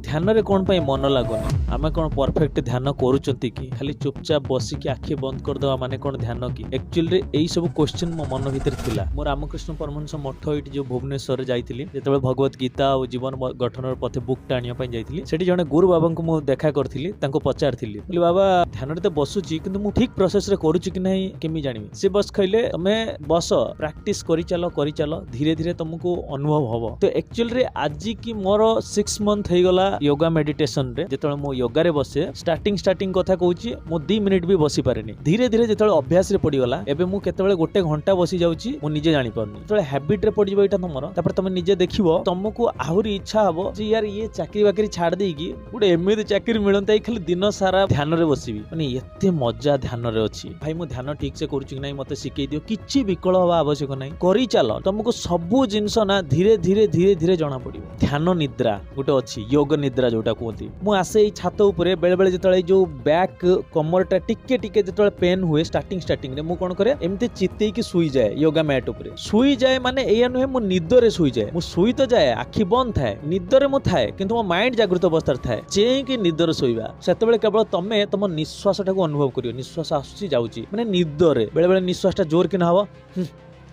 ध्यान रे कौन पाई मन लागुनी आमे कौन परफेक्ट ध्यान करूचंती कि खाली चुपचाप बसिकी आखि बंद कर दवा माने कौन ध्यान कि एक्चुअली रे एई सब क्वेश्चन मो मन भीतर थिला। मो रामकृष्ण परमहंस मठ एटी जो भुवनेश्वर जाइतिली जेतेबेले भगवत गीता और जीवन गठन पथे बुक टाणिया पई जाइतिली सेठी जने गुरु बाबा को मो देखा करथिली तांको पचारथिली बोली बाबा ध्यान रे तो बसुची किंतु मु ठीक प्रोसेस रे करूची कि नहीं केमी जानिबी से बस खइले तमे बस प्रैक्टिस करी चलो धीरे धीरे तुमको अनुभव हबो। तो एक्चुअली रे आज की मोर 6 मंथ हे गला योगा मेडिटेशन रे जेतले मो योगा रे बसे स्टार्टिंग कथा कहूची मो 2 मिनिट भी बसी पारेनी धीरे धीरे जेतले अभ्यास रे पड़ी गला एबे मु केतेबेले गोटे घंटा बसी जाउची मु निजे जानि परनी जेतले हैबिट रे पड़ी जबो एटा तमरो तापर तमे निजे देखिबो तुमको आहुरी इच्छा हबो जे यार ये चाकरी बाकरी छाड़ देकी गोटे एमिति चाकरी मिलंता खाली दिन सारा ध्यान रे बसिबी माने एते मजा ध्यान रे अछि भाई मु ध्यान ठीक से करूची कि नै मते सिखै दियो किछि विकल हवा आवश्यक नै करी चलो तुमको सबु जिंस ना धीरे धीरे जना पड़िबो। ध्यान निद्रा गोटे अछि योग निद्रा जोटा कहती मु आसे ई छात ऊपर बेले बेले जेतले जो बैक कमरटा टिके जेतले पेन हुए स्टार्टिंग रे मु कोन करे एमते चित्ते की सुई जाए योगा मैट ऊपर सुई जाए माने एया नुहे मु निद रे सुई जाए मु सुई तो जाए आखि बंद थाए निद रे मु थाए किंतु मो माइंड जागृत अवस्था रे थाए चेई की निद रे सोइबा सेतेबेले केवल तमे तम निश्वास टाको अनुभव करियो निश्वास आसुची जाउची माने निद रे बेले बेले निश्वास टा जोर कि ना हबो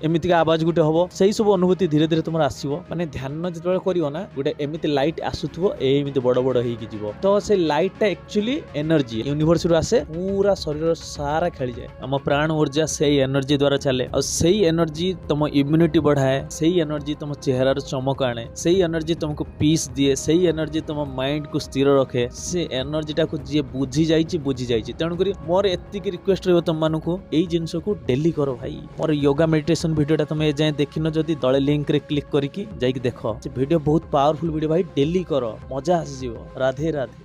एमिति आवाज गुटे हबो सही सब अनुभूति धीरे धीरे तुम आसीबो माने ध्यान जेतबेले करियो ना गुटे एमिति लाइट आसुथबो एमिति बड़ बड़ हेई कि जीवो तो से लाइट टा एक्चुअली एनर्जी यूनिवर्स रु आसे पूरा शरीर सारा खेली जाए हम प्राण ऊर्जा सेही एनर्जी द्वारा चले और सेही एनर्जी तुम इम्यूनिटी बढ़ाए सेही एनर्जी तुम चेहरा रो चमक आने सेही एनर्जी तुमको पीस दिए सेही एनर्जी तुम माइंड को स्थिर रखे से एनर्जी टा को जे बुझी जाईची तेणु करी मोर एतिक रिक्वेस्ट रहबो तुम मानको एई जिंस को डेली करो भाई मोर योगा मेडिटेशन वीडियो तुम ए जाए देखिन जदि तले लिंक रे क्लिक करिकी जाइक देखो से वीडियो बहुत पावरफुल वीडियो भाई डेली करो मजा आसी जीवो। राधे राधे।